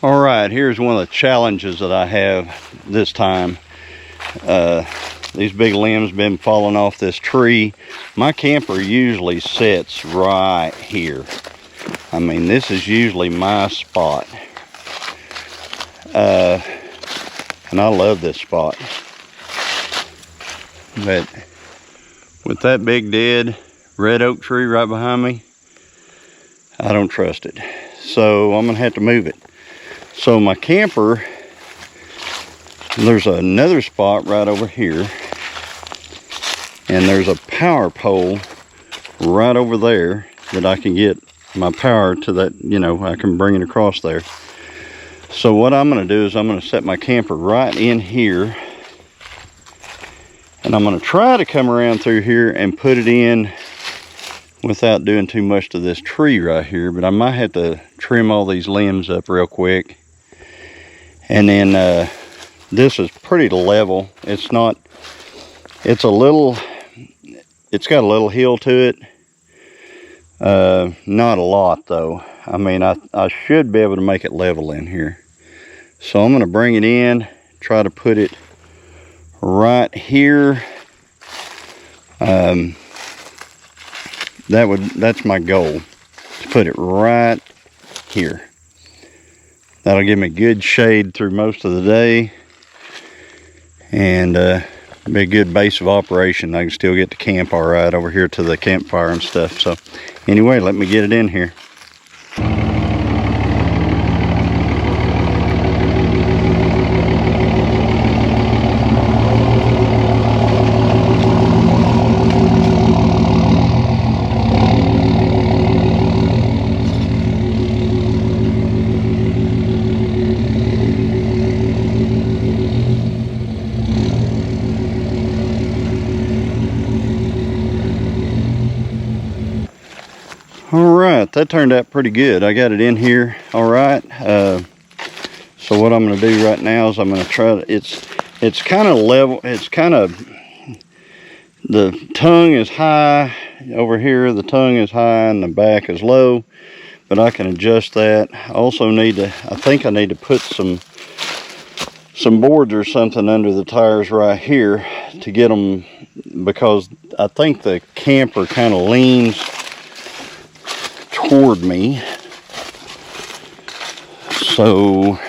All right, here's one of the challenges that I have this time. These big limbs been falling off this tree. My camper usually sits right here. I mean, this is usually my spot. And I love this spot. But with that big dead red oak tree right behind me, I don't trust it. So I'm gonna have to move it. So my camper, there's another spot right over here, and there's a power pole right over there that I can get my power to. That, you know, I can bring it across there. So what I'm going to do is I'm going to set my camper right in here, and I'm going to try to come around through here and put it in without doing too much to this tree right here. But I might have to trim all these limbs up real quick. And then this is pretty level. It's not, it's got a little hill to it. Not a lot though. I mean, I should be able to make it level in here. So I'm going to bring it in, try to put it right here. That's my goal, to put it right here. That'll give me good shade through most of the day, and be a good base of operation. I can still get to camp all right over here to the campfire and stuff. So anyway, let me get it in here. All right, that turned out pretty good. I got it in here all right. So what I'm going to do right now is I'm going to try to, it's kind of level, it's kind of, the tongue is high over here, the tongue is high and the back is low, but I can adjust that. I also need to, I think I need to put some boards or something under the tires right here to get them, because I think the camper kind of leans toward me. So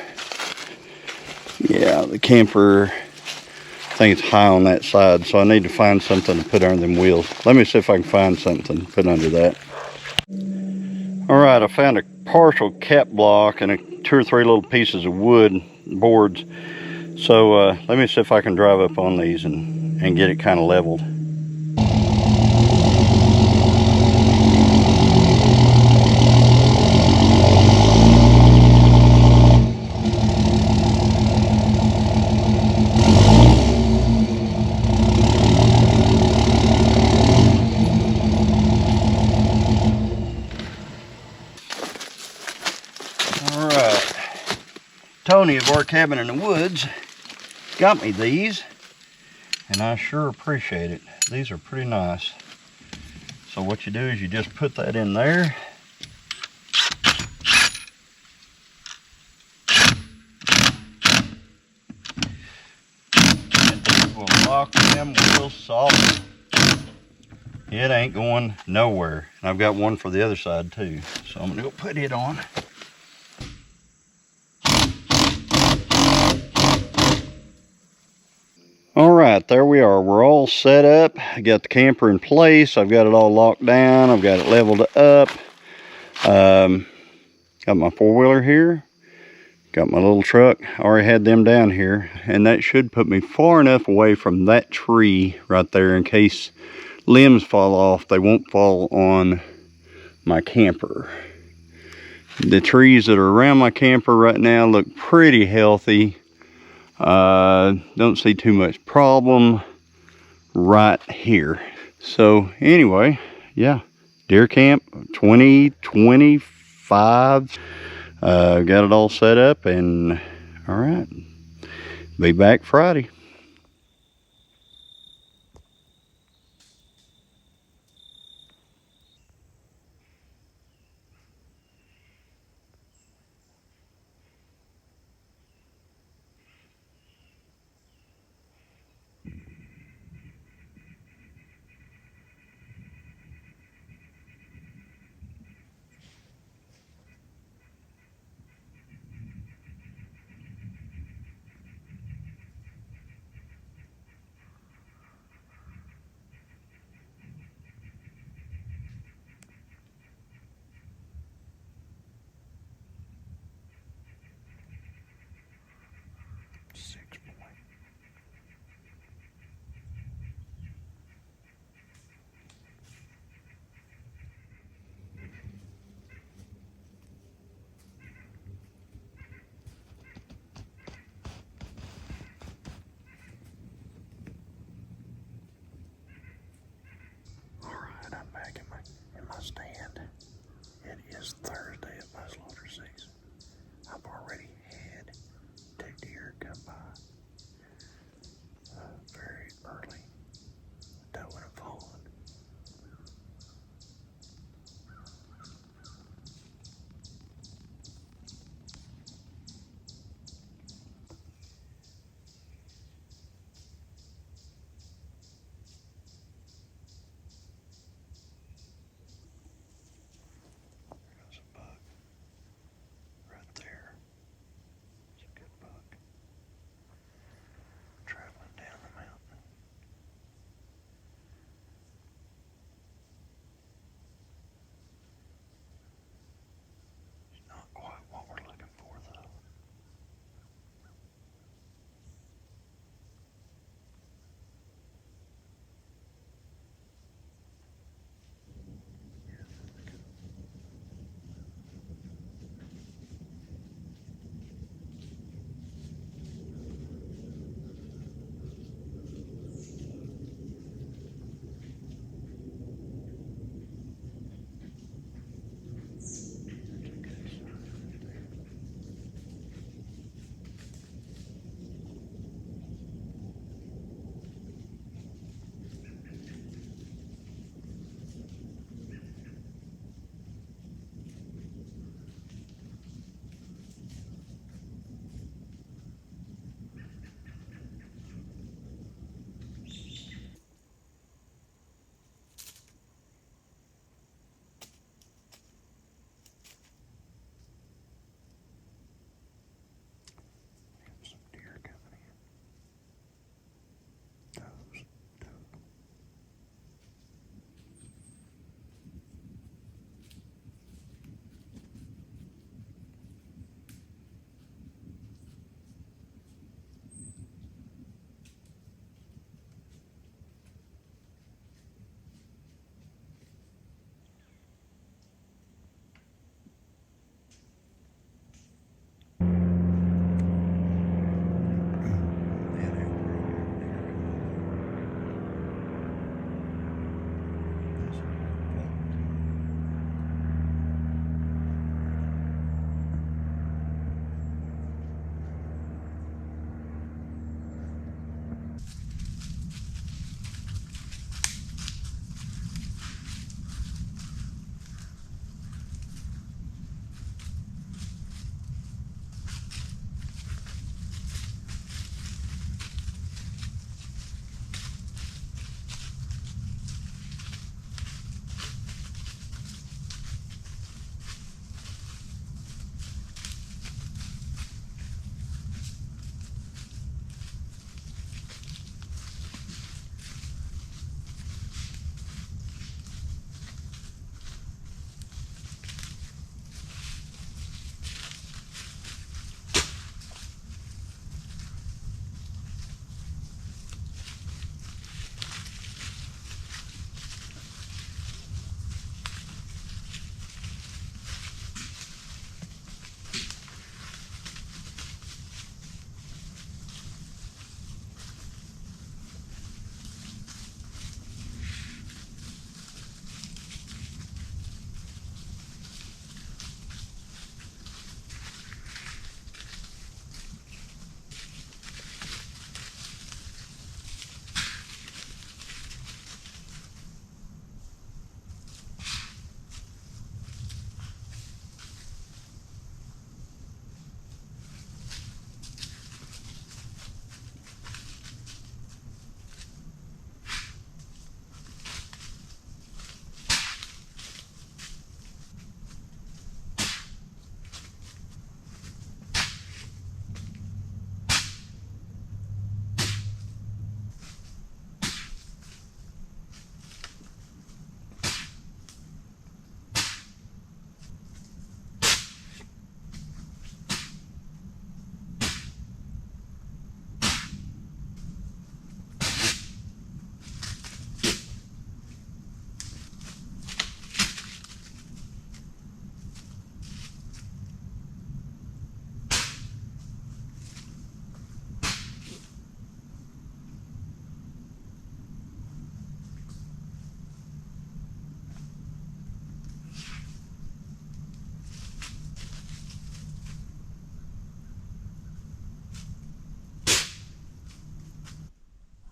yeah, the camper, I think it's high on that side, so I need to find something to put under them wheels. Let me see if I can find something to put under that. All right, I found a partial cap block and 2 or 3 little pieces of wood boards. So let me see if I can drive up on these and get it kind of leveled. Tony of our cabin in the woods got me these, and I sure appreciate it. These are pretty nice. So what you do is you just put that in there, and these will lock them wheels solid. It ain't going nowhere. And I've got one for the other side too, so I'm gonna go put it on. All right, there we are. We're all set up. I got the camper in place. I've got it all locked down. I've got it leveled up. Got my 4-wheeler here. Got my little truck. I already had them down here, and that should put me far enough away from that tree right there in case limbs fall off. They won't fall on my camper. The trees that are around my camper right now look pretty healthy. Don't see too much problem right here. So anyway, yeah, deer camp 2025. Got it all set up, and all right, be back Friday.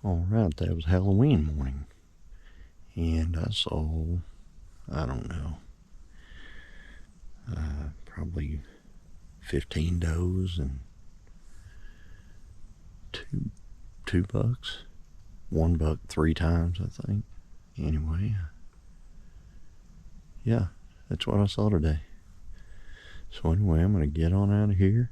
All right, that was Halloween morning. And I saw, I don't know, probably 15 does and two bucks. 1 buck 3 times, I think. Anyway, yeah, that's what I saw today. So anyway, I'm going to get on out of here.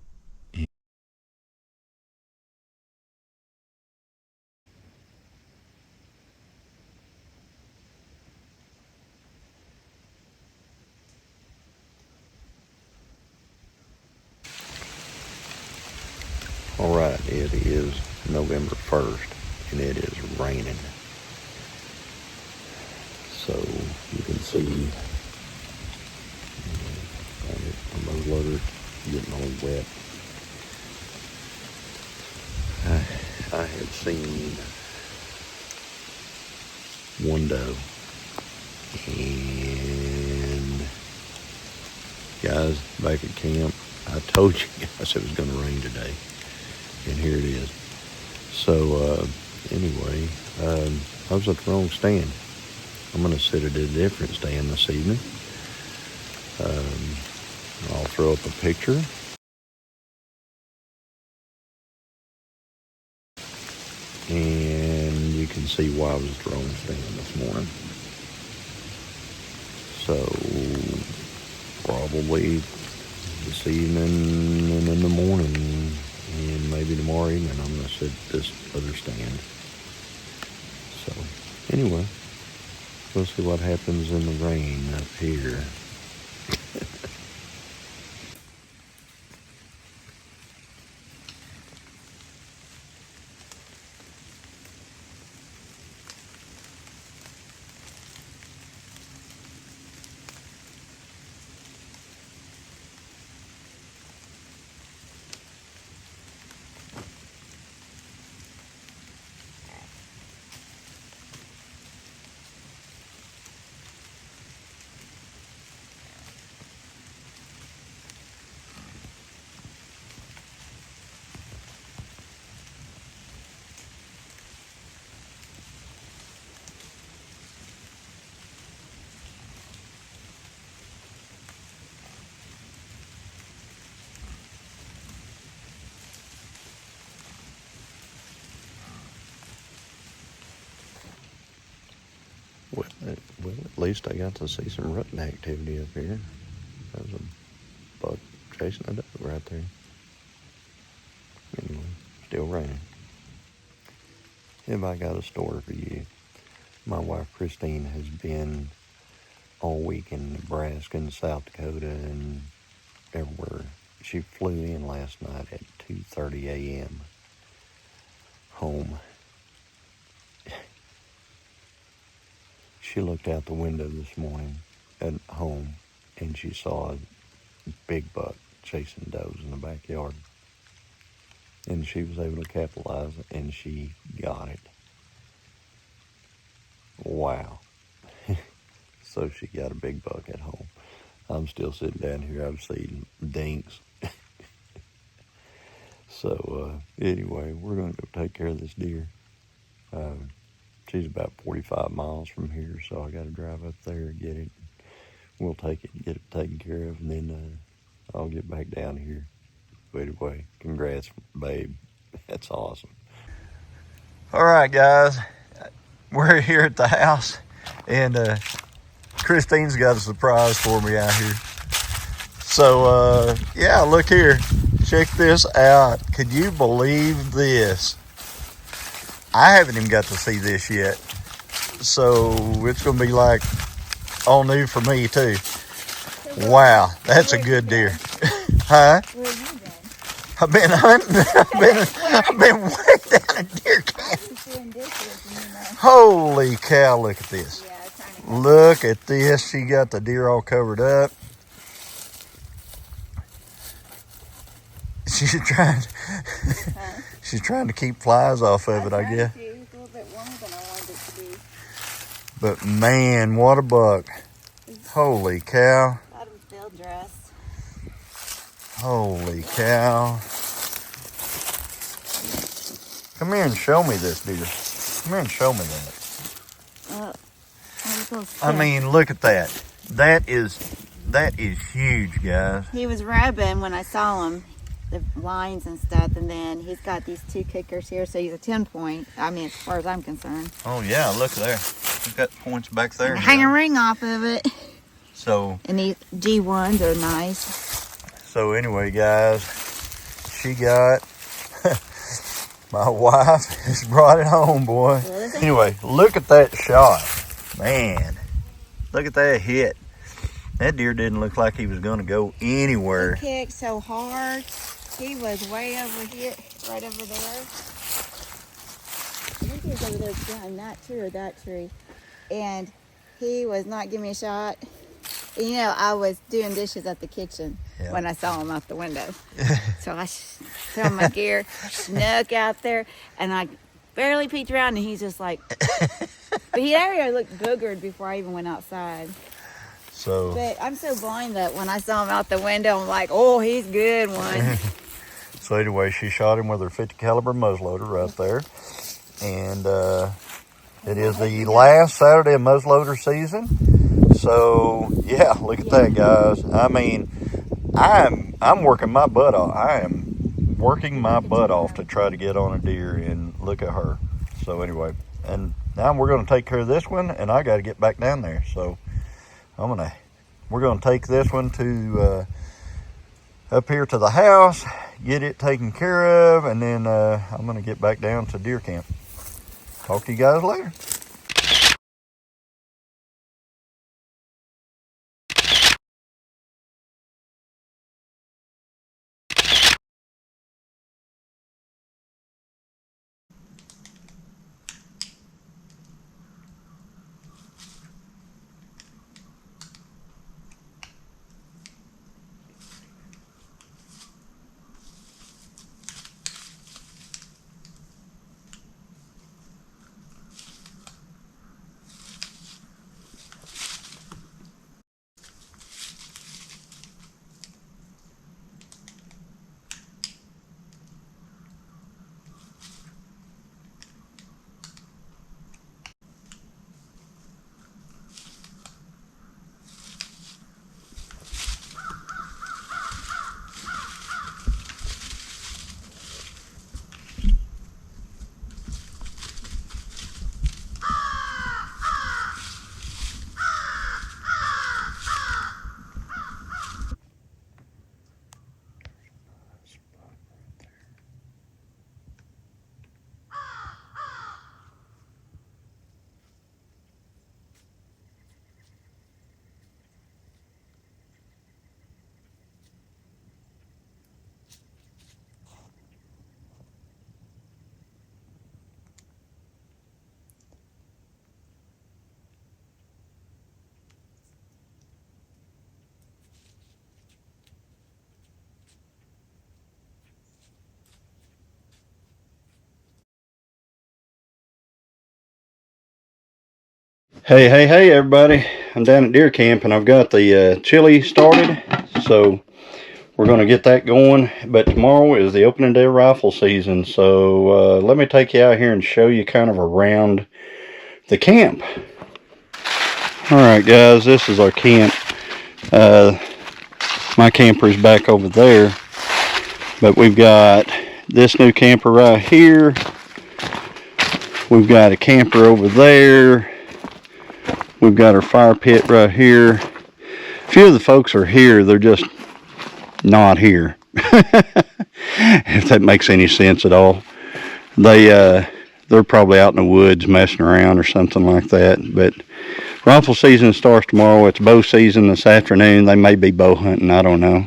Alright, it is November 1st, and it is raining. So, you can see the muzzleloader getting all wet. I have seen one doe, and guys, back at camp, I told you guys it was going to rain today. And here it is. So, anyway, I was at the wrong stand. I'm going to sit at a different stand this evening. I'll throw up a picture. And you can see why I was at the wrong stand this morning. So, probably this evening and in the morning, and maybe tomorrow evening, I'm going to sit at this other stand. So, anyway, we'll see what happens in the rain up here. Well, at least I got to see some rutting activity up here. There was a buck chasing a doe right there. Anyway, still raining. Have I got a story for you? My wife Christine has been all week in Nebraska and South Dakota and everywhere. She flew in last night at 2:30 a.m. home. She looked out the window this morning at home and she saw a big buck chasing does in the backyard. And she was able to capitalize and she got it. Wow. So she got a big buck at home. I'm still sitting down here, I've seen dinks. So anyway, we're going to go take care of this deer. She's about 45 miles from here, so I got to drive up there and get it. We'll take it and get it taken care of, and then I'll get back down here. But anyway, congrats, babe. That's awesome. All right, guys. We're here at the house, and Christine's got a surprise for me out here. So, yeah, look here. Check this out. Could you believe this? I haven't even got to see this yet. So it's going to be like all new for me too. Wow, that's a good deer. Huh? Where have you been? I've been hunting. I've been way down in deer camp. Holy cow, look at this. Look at this. She got the deer all covered up. She's trying to keep flies off of it, I guess. It was a little bit warmer than I wanted it to be. But man, what a buck. Holy cow. Got him field dressed. Holy cow. Come here and show me this deer. Come here and show me that. I mean, look at that. That is huge, guys. He was rubbing when I saw him, the lines and stuff, and then he's got these 2 kickers here, so he's a 10-point. I mean, as far as I'm concerned. Oh yeah, look there. He's got points back there. Hang a ring off of it. So. And these G1s are nice. So anyway, guys, she got. My wife just brought it home, boy. Anyway, look at that shot. Man, look at that hit. That deer didn't look like he was going to go anywhere. He kicked so hard. He was way over here, right over there. I think he was over there behind that tree or that tree. And he was not giving me a shot. You know, I was doing dishes at the kitchen when I saw him out the window. So I threw my gear, snuck out there, and I barely peeked around, and he's just like... But he already looked boogered before I even went outside. So... But I'm so blind that when I saw him out the window, I'm like, oh, he's a good one. So anyway, she shot him with her 50 caliber muzzleloader right there. And it is the last Saturday of muzzleloader season. So yeah, look at that, guys. I mean, I'm working my butt off. I am working my butt off to try to get on a deer, and look at her. So anyway, and now we're going to take care of this one, and I got to get back down there. So we're going to take this one to up here to the house, get it taken care of, and then I'm going to get back down to deer camp. Talk to you guys later. Hey, everybody. I'm down at deer camp, and I've got the chili started. So we're going to get that going. But tomorrow is the opening day of rifle season. So let me take you out here and show you kind of around the camp. Alright, guys, this is our camp. My camper is back over there. But we've got this new camper right here. We've got a camper over there. We've got our fire pit right here. A few of the folks are here, they're just not here. If that makes any sense at all. They're probably out in the woods messing around or something like that. But rifle season starts tomorrow. It's bow season this afternoon. They may be bow hunting, I don't know.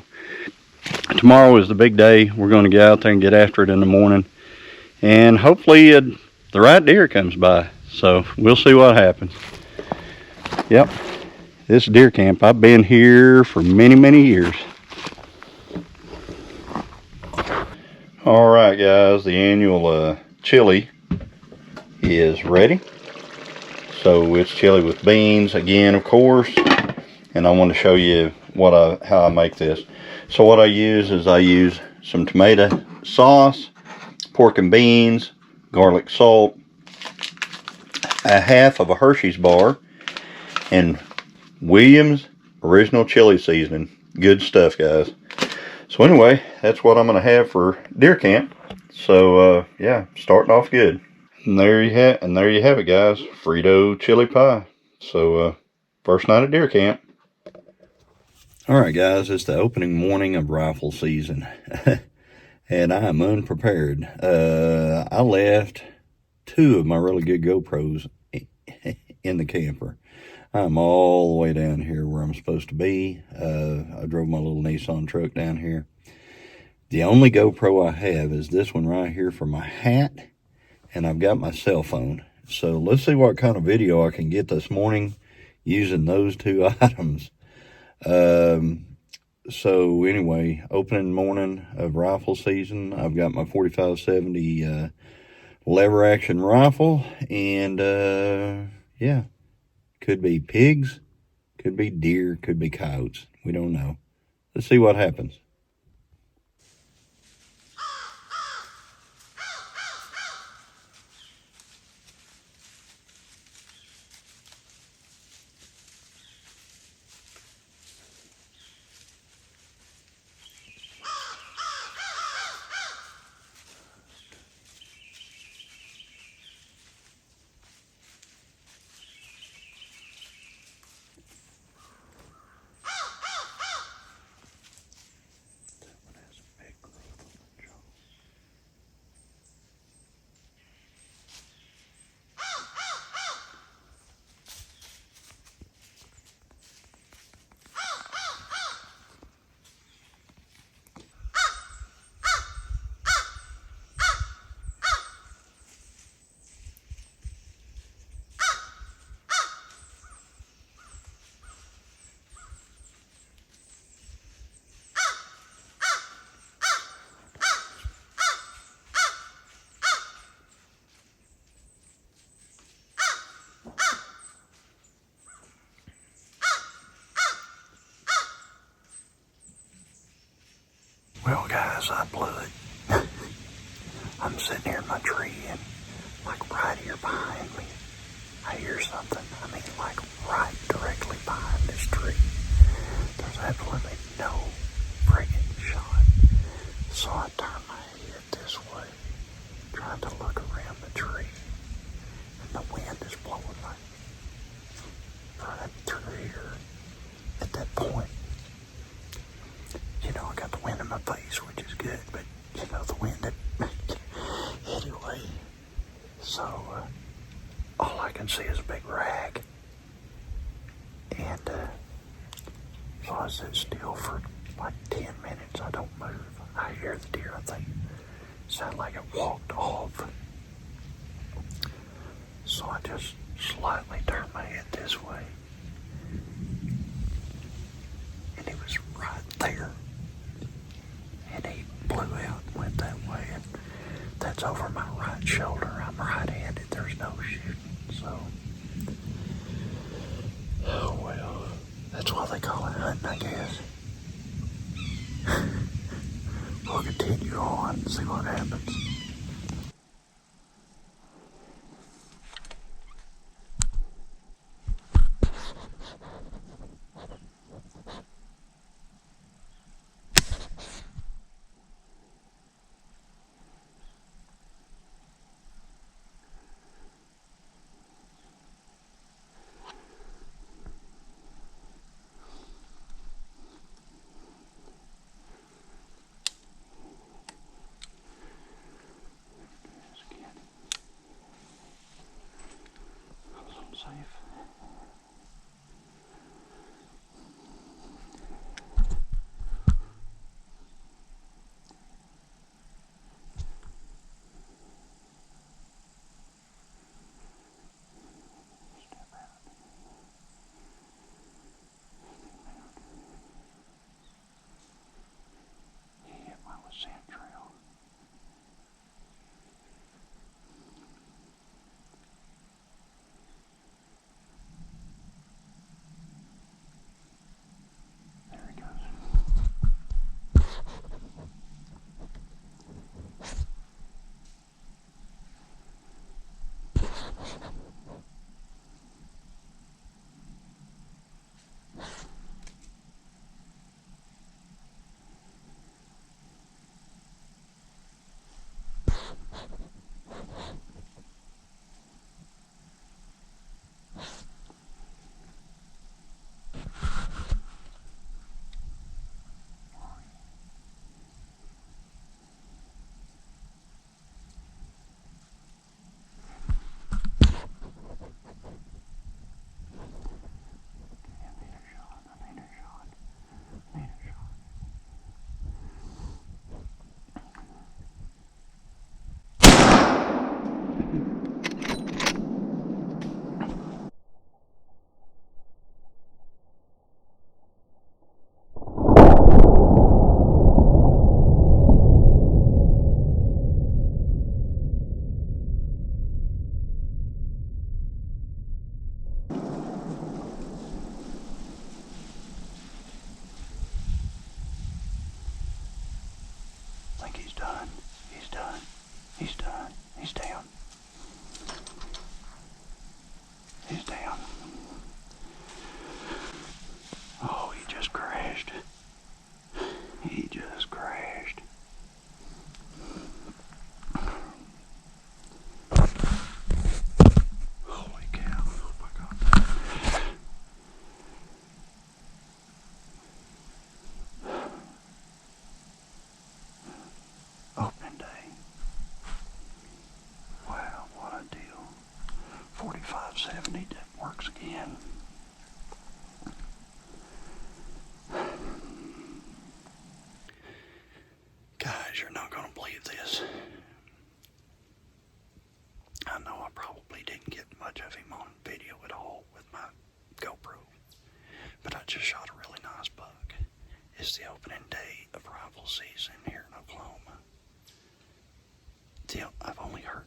Tomorrow is the big day. We're going to get out there and get after it in the morning. And hopefully the right deer comes by. So we'll see what happens. Yep, this deer camp, I've been here for many years. Alright, guys, the annual chili is ready. So it's chili with beans again, of course, and I want to show you how I make this. So what I use is some tomato sauce, pork and beans, garlic salt, a half of a Hershey's bar, and Williams original chili seasoning. Good stuff, guys. So anyway, that's what I'm going to have for deer camp. So yeah, starting off good. And there you have it, guys. Frito chili pie. So first night at deer camp. All right, guys, it's the opening morning of rifle season, and I am unprepared. I left 2 of my really good GoPros in the camper. I'm all the way down here where I'm supposed to be. I drove my little Nissan truck down here. The only GoPro I have is this one right here for my hat, and I've got my cell phone. So let's see what kind of video I can get this morning using those 2 items. So anyway, opening morning of rifle season. I've got my 45-70 lever action rifle, and yeah, could be pigs, could be deer, could be coyotes. We don't know. Let's see what happens. Well, guys, I blew it. I'm sitting here in my tree, and like right here behind me, I hear something. I mean, like right directly behind this tree. There's absolutely no friggin' shot. So I turn my head this way, trying to look around the tree, and the wind is blowing like right through here. At that point, you know, I got the wind in my face, which is good, but, you know, the wind that... Anyway, so, all I can see is a big rag. And, so I sit still for like 10 minutes. I don't move. I hear the deer, I think. Sound like it walked off. So I just slightly turned my head this way. And he was right there. And he blew out and went that way, and that's over my right shoulder. I'm right-handed. There's no shooting, so oh well. That's why they call it hunting, I guess. We'll continue on and see what happens. done. He's done. He's done. He's down. He's down. Oh, he just crashed. He just crashed. Holy cow. Oh my God. Opening day. Wow, what a deal. 4570, that works again. Guys, you're not going to believe this. I know I probably didn't get much of him on video at all with my GoPro, but I just shot a really nice buck. It's the opening day of rifle season here in Oklahoma. I've only heard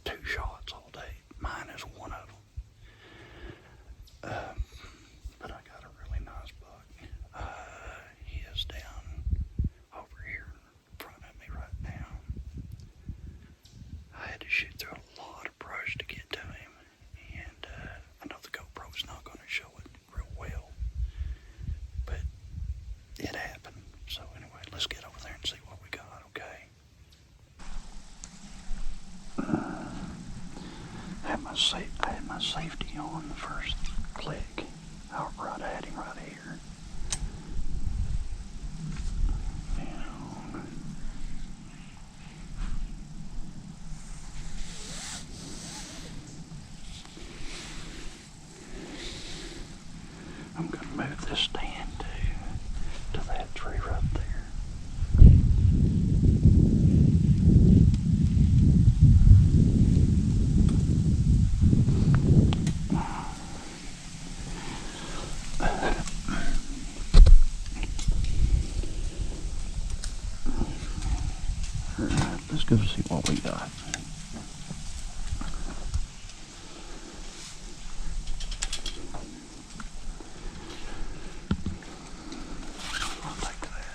2 shots all day. Mine is one of them. But I got a really nice buck. He is down over here in front of me right now. I had to shoot through a lot of brush to get to him, and I know the GoPro's not going to show it real well, but it happened. So anyway, let's get over there and see what we got, okay? I had my safety on the first click. Out right at him right here. I'm gonna move this stand to that tree right there. Alright, let's go see what we got. I'll take that.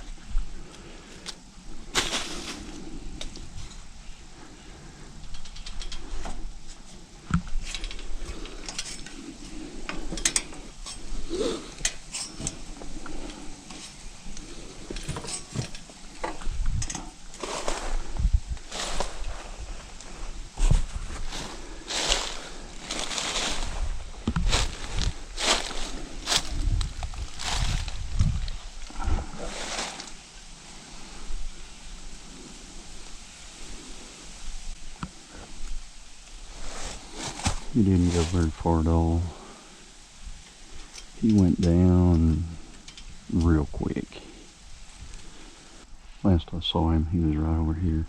He didn't go very far at all. He went down real quick. Last I saw him, he was right over here.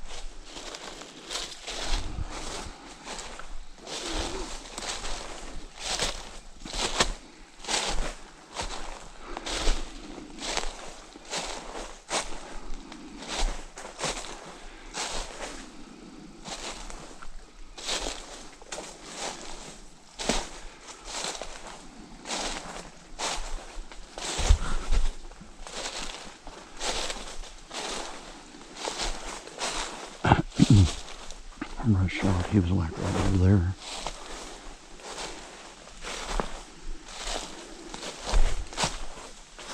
I shot, he was like right over there.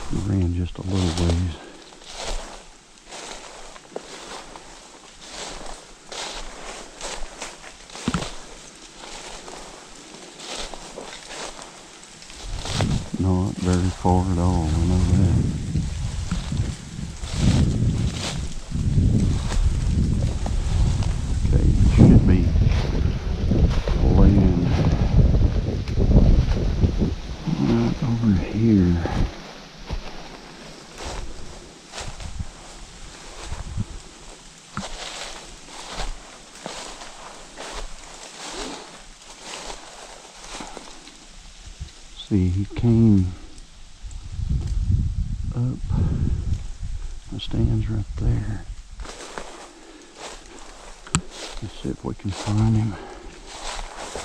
He ran just a little ways. Not very far at all, I know that. Should be laying right over here. See, he came up, the stands right there. Let's see if we can find him.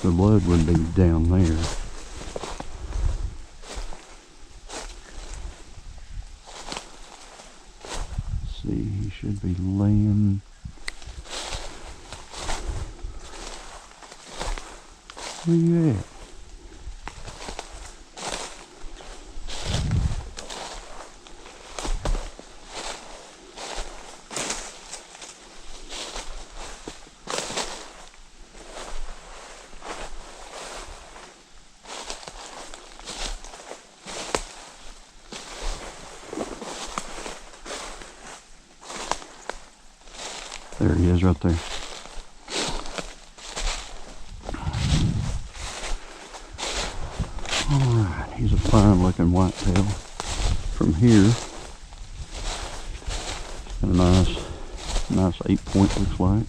The blood would be down there. Let's see, he should be laying Where you at? There he is right there. Alright, he's a fine looking whitetail. From here, got a nice 8-point looks like.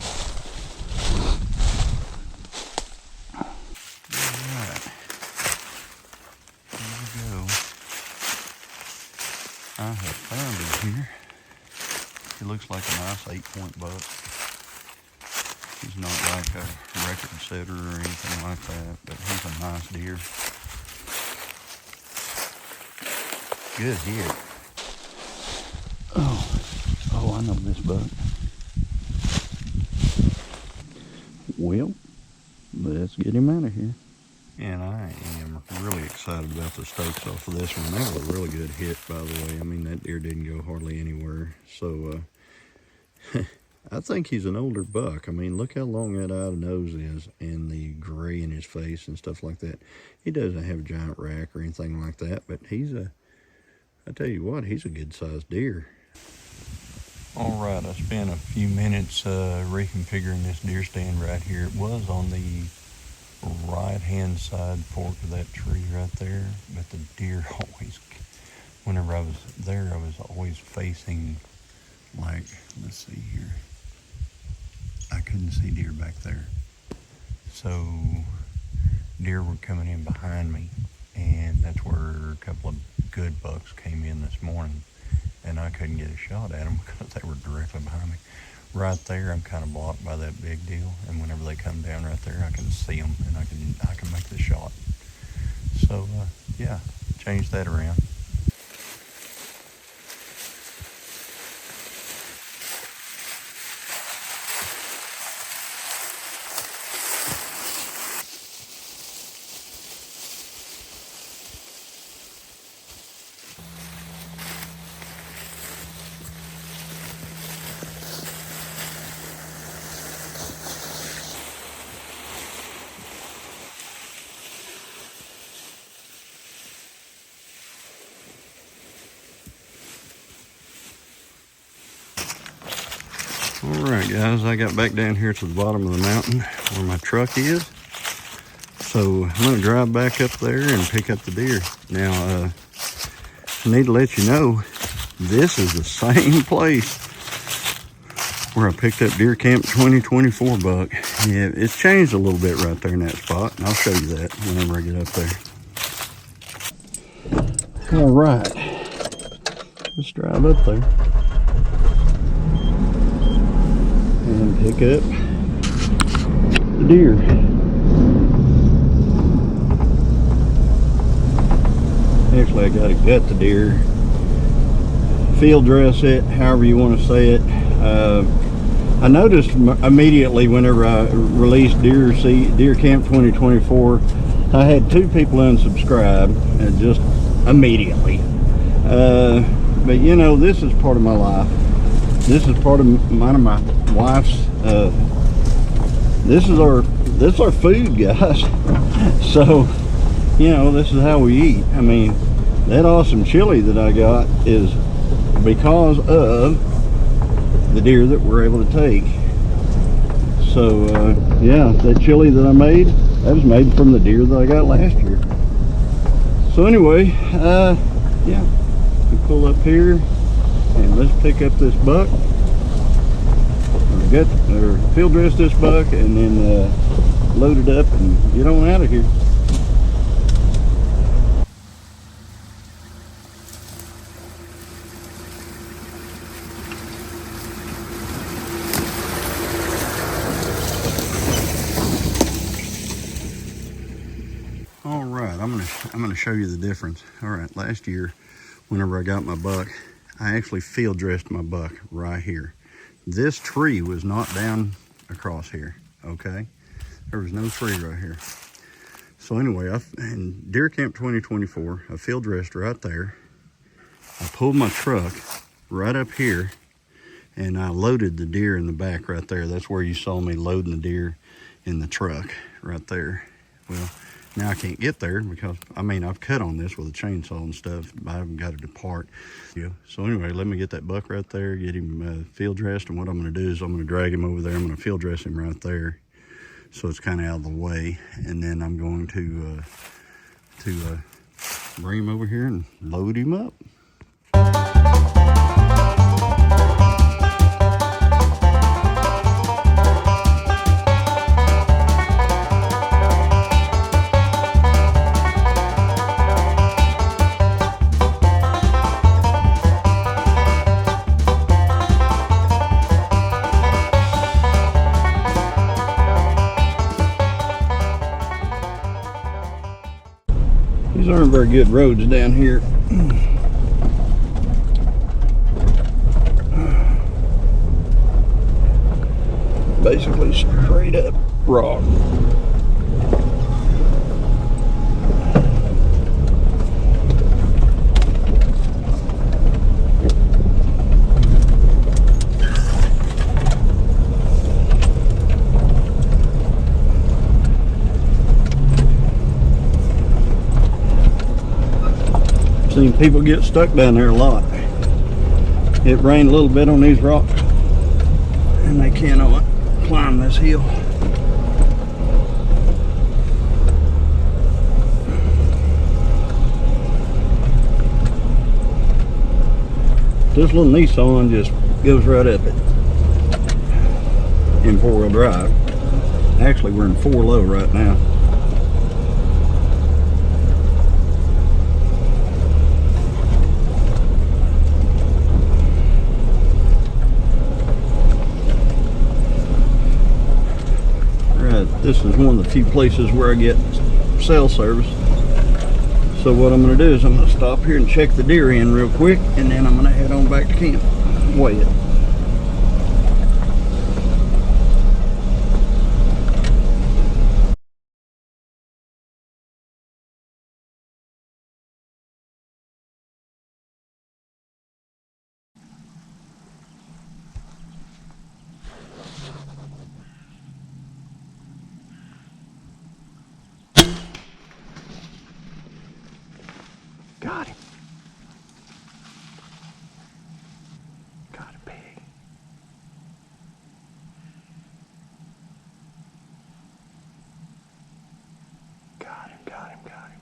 Alright, here we go. I have found him here. He looks like a nice 8-point buck. He's not like a record setter or anything like that, but he's a nice deer. Good hit. Oh, I know this buck. Well, let's get him out of here. And I am really excited about the stokes off of this one. That was a really good hit, by the way. I mean, that deer didn't go hardly anywhere. So, I think he's an older buck. I mean, look how long that eye of nose is and the gray in his face and stuff like that. He doesn't have a giant rack or anything like that, but I tell you what, he's a good-sized deer. All right, I spent a few minutes reconfiguring this deer stand right here. It was on the right-hand side fork of that tree right there, but the deer always, whenever I was there, I was always facing, like, let's see here. I couldn't see deer back there. So deer were coming in behind me, and that's where a couple of good bucks came in this morning, and I couldn't get a shot at them because they were directly behind me. Right there, I'm kind of blocked by that big deal, and whenever they come down right there, I can see them, and I can make the shot. So, yeah, change that around. Alright guys, I got back down here to the bottom of the mountain where my truck is. So I'm going to drive back up there and pick up the deer. Now, I need to let you know, this is the same place where I picked up deer camp 2024 buck. Yeah, it's changed a little bit right there in that spot, and I'll show you that whenever I get up there. Alright, let's drive up there and pick up the deer. Actually, I gotta gut the deer, field dress it, however you want to say it. I noticed immediately whenever I released Deer Camp 2024, I had 2 people unsubscribe, and just immediately. But you know, this is part of my life. This is part of mine and my wife's. This is our food, guys. So, you know, this is how we eat. I mean, that awesome chili that I got is because of the deer that we're able to take. So, yeah, that chili that I made, that was made from the deer that I got last year. So anyway, yeah, we pull up here and let's pick up this buck, or field dress this buck, and then load it up and get on out of here. All right, I'm gonna show you the difference. All right, last year, whenever I got my buck, I actually field dressed my buck right here. This tree was not down across here, okay? There was no tree right here. So anyway, in Deer Camp 2024, I field dressed right there. I pulled my truck right up here, and I loaded the deer in the back right there. That's where you saw me loading the deer in the truck right there. Well, now I can't get there because, I mean, I've cut on this with a chainsaw and stuff. I haven't got it apart. Yeah. So anyway, let me get that buck right there, get him field dressed, and what I'm gonna do is I'm gonna drag him over there. I'm gonna field dress him right there, so it's kind of out of the way, and then I'm going to bring him over here and load him up. These aren't very good roads down here. Basically straight up rock. Seen people get stuck down there a lot. It rained a little bit on these rocks, and they cannot climb this hill. This little Nissan just goes right up it in four-wheel drive. Actually, we're in four-low right now. This is one of the few places where I get cell service. So what I'm going to do is I'm going to stop here and check the deer in real quick, and then I'm going to head on back to camp, weigh it. Got him. Got a pig. Got him, got him, got him.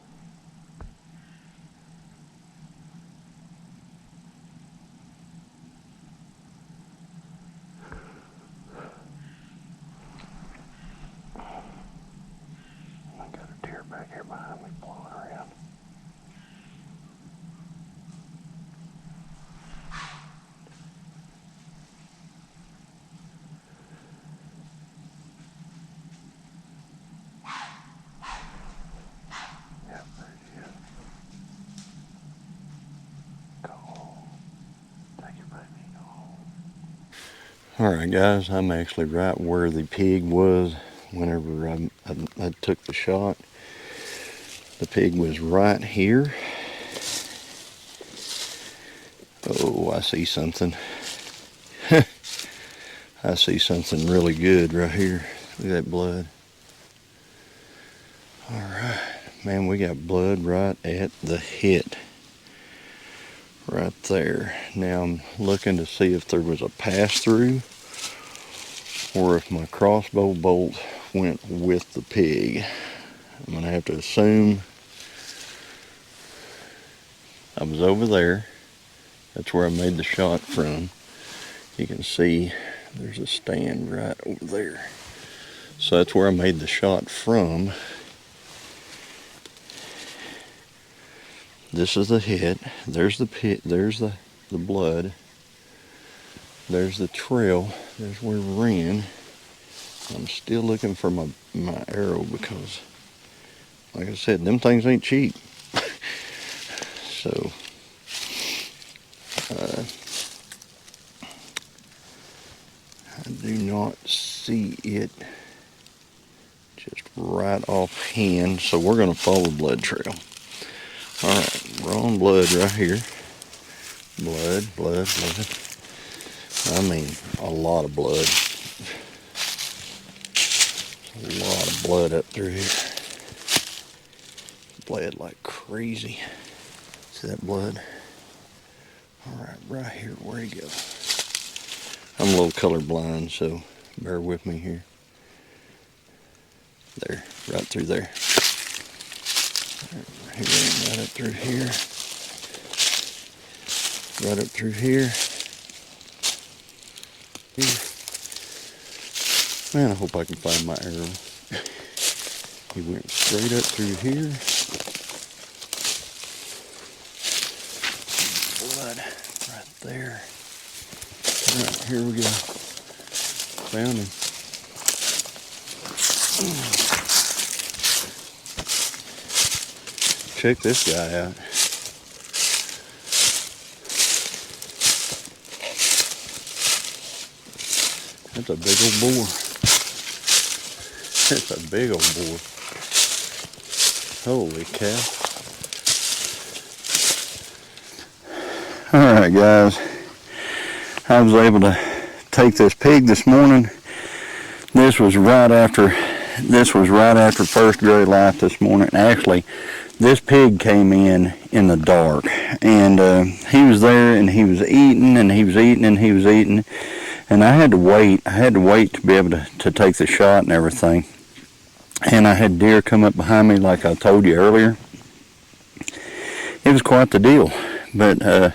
I got a deer back here behind me blowing around. Alright guys, I'm actually right where the pig was whenever I took the shot. The pig was right here. Oh, I see something. I see something really good right here. Look at that blood. Alright, man, we got blood right at the hip. Right there. Now I'm looking to see if there was a pass-through or if my crossbow bolt went with the pig. I'm going to have to assume I was over there. That's where I made the shot from. You can see there's a stand right over there. So that's where I made the shot from. This is the hit. There's the pit. There's the blood. There's the trail. There's where it ran. I'm still looking for my arrow because, like I said, them things ain't cheap. So, I do not see it just right offhand. So we're going to follow the blood trail. All right, wrong blood right here. Blood, blood, blood. I mean, a lot of blood. A lot of blood up through here. Bled like crazy. See that blood? Alright, right here, where he go? I'm a little colorblind, so bear with me here. There, right through there. Right up through here. Right up through here. Man, I hope I can find my arrow. He went straight up through here. Blood right there. Alright, here we go. Found him. Check this guy out. That's a big old boar. That's a big old boar. Holy cow. Alright guys, I was able to take this pig this morning. This was right after first gray light this morning. Actually, this pig came in the dark, and he was there, and he was eating, and he was eating, and he was eating, and I had to wait to be able to take the shot and everything. And I had deer come up behind me like I told you earlier. It was quite the deal. But I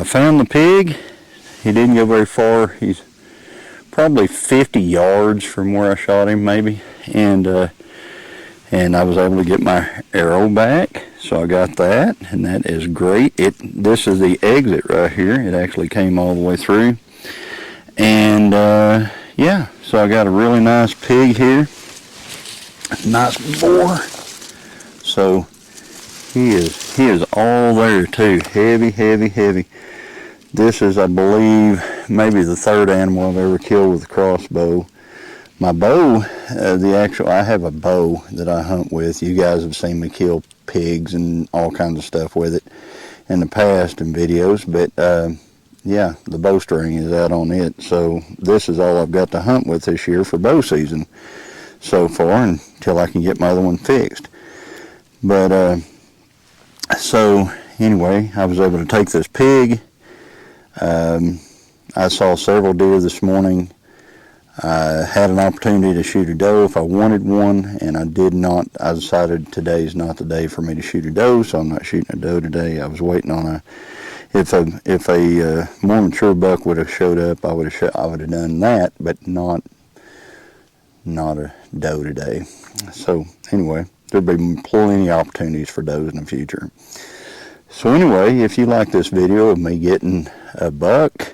found the pig. He didn't go very far. He's probably 50 yards from where I shot him, maybe. And I was able to get my arrow back. So I got that, and that is great. This is the exit right here. It actually came all the way through. And yeah, so I got a really nice pig here. Nice boar. So he is all there too. Heavy, heavy, heavy. This is, I believe, maybe the third animal I've ever killed with a crossbow. My bow, I have a bow that I hunt with. You guys have seen me kill pigs and all kinds of stuff with it in the past in videos, but yeah, the bowstring is out on it. So this is all I've got to hunt with this year for bow season so far, until I can get my other one fixed. But so anyway, I was able to take this pig. I saw several deer this morning. I had an opportunity to shoot a doe if I wanted one, and I did not. I decided today's not the day for me to shoot a doe, so I'm not shooting a doe today. I was waiting on if a more mature buck would have showed up, I would have done that, but not a doe today. So anyway, there'll be plenty of opportunities for does in the future. So anyway, if you like this video of me getting a buck,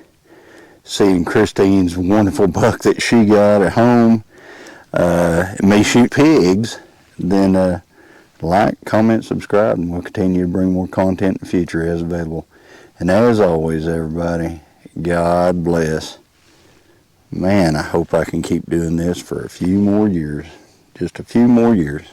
seeing Christine's wonderful buck that she got at home, me shoot pigs, then like, comment, subscribe, and we'll continue to bring more content in the future as available. And as always, everybody, God bless. Man, I hope I can keep doing this for a few more years. Just a few more years.